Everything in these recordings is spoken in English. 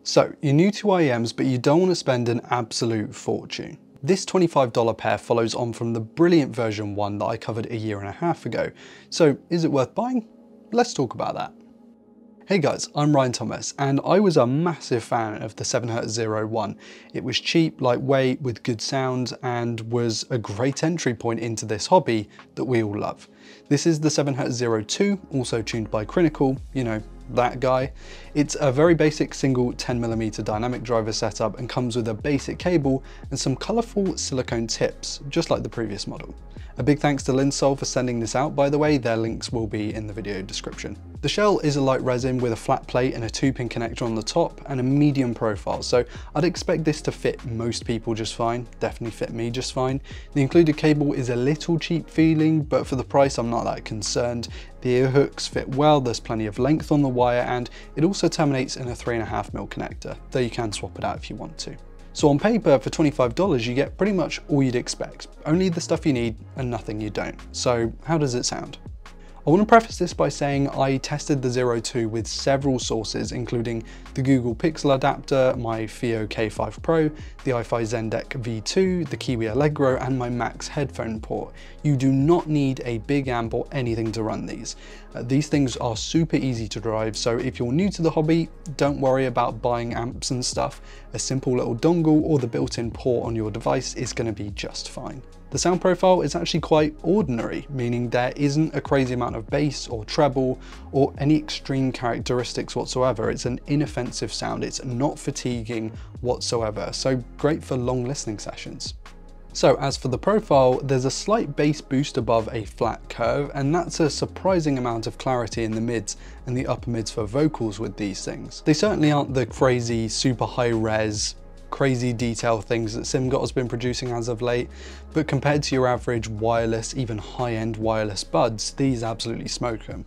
So you're new to IEMs, but you don't want to spend an absolute fortune. This $25 pair follows on from the brilliant version 1 that I covered a year and a half ago. So is it worth buying? Let's talk about that. Hey guys, I'm Ryan Thomas, and I was a massive fan of the 7Hz Zero 1. It was cheap, lightweight, with good sound, and was a great entry point into this hobby that we all love. This is the 7Hz Zero 2, also tuned by Crinacle, you know, that guy. It's a very basic single 10mm dynamic driver setup and comes with a basic cable and some colourful silicone tips, just like the previous model. A big thanks to Linsoul for sending this out, by the way. Their links will be in the video description. The shell is a light resin with a flat plate and a 2-pin connector on the top and a medium profile, so I'd expect this to fit most people just fine, definitely fit me just fine. The included cable is a little cheap feeling, but for the price I'm not that concerned. The ear hooks fit well, there's plenty of length on the wire, and it also terminates in a 3.5mm connector, though you can swap it out if you want to. So on paper, for $25, you get pretty much all you'd expect, only the stuff you need and nothing you don't. So how does it sound? I want to preface this by saying I tested the Zero 2 with several sources, including the Google Pixel adapter, my FiiO K5 Pro, the iFi Zendek V2, the Kiwi Allegro, and my Max headphone port. You do not need a big amp or anything to run these. These things are super easy to drive, so if you're new to the hobby, don't worry about buying amps and stuff. A simple little dongle or the built-in port on your device is going to be just fine. The sound profile is actually quite ordinary, meaning there isn't a crazy amount of bass or treble or any extreme characteristics whatsoever. It's an inoffensive sound, it's not fatiguing whatsoever, so great for long listening sessions. So as for the profile, there's a slight bass boost above a flat curve, and that's a surprising amount of clarity in the mids and the upper mids for vocals with these things. They certainly aren't the crazy super high res crazy detail things that SimGot has been producing as of late, but compared to your average wireless, even high-end wireless buds, these absolutely smoke them.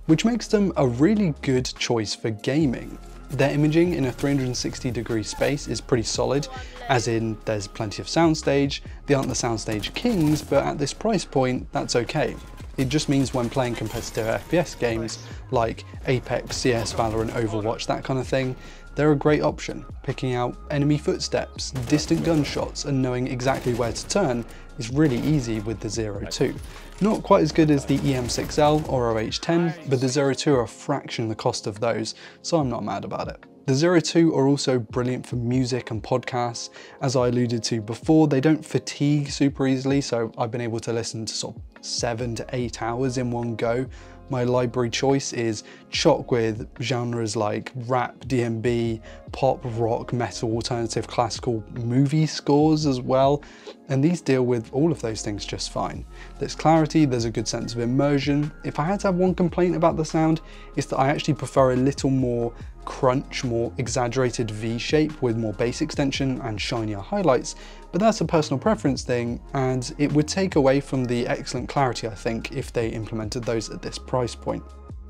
Which makes them a really good choice for gaming. Their imaging in a 360-degree space is pretty solid, as in there's plenty of soundstage. They aren't the soundstage kings, but at this price point, that's okay. It just means when playing competitive FPS games like Apex, CS, Valorant, Overwatch, that kind of thing, they're a great option. Picking out enemy footsteps, distant gunshots, and knowing exactly where to turn is really easy with the Zero 2. Not quite as good as the EM6L or OH10, but the Zero 2 are a fraction of the cost of those, so I'm not mad about it. The Zero 2 are also brilliant for music and podcasts. As I alluded to before, they don't fatigue super easily, so I've been able to listen to sort of 7 to 8 hours in one go. My library choice is chock with genres like rap, D&B, pop, rock, metal, alternative, classical, movie scores as well. And these deal with all of those things just fine. There's clarity, there's a good sense of immersion. If I had to have one complaint about the sound, it's that I actually prefer a little more crunch, more exaggerated V shape with more bass extension and shinier highlights, but that's a personal preference thing, and it would take away from the excellent clarity, I think, if they implemented those at this price point.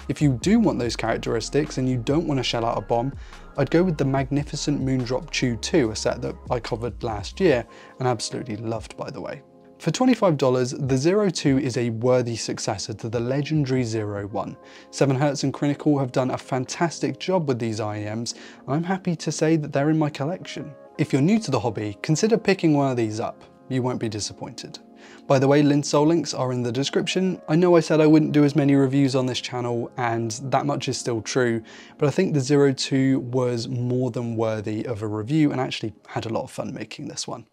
If you do want those characteristics and you don't want to shell out a bomb, I'd go with the magnificent Moondrop Chew 2, a set that I covered last year and absolutely loved, by the way. For $25, the Zero 2 is a worthy successor to the legendary Zero 1. 7Hz and Crinacle have done a fantastic job with these IEMs, and I'm happy to say that they're in my collection. If you're new to the hobby, consider picking one of these up. You won't be disappointed. By the way, Linsoul links are in the description. I know I said I wouldn't do as many reviews on this channel, and that much is still true, but I think the Zero 2 was more than worthy of a review and actually had a lot of fun making this one.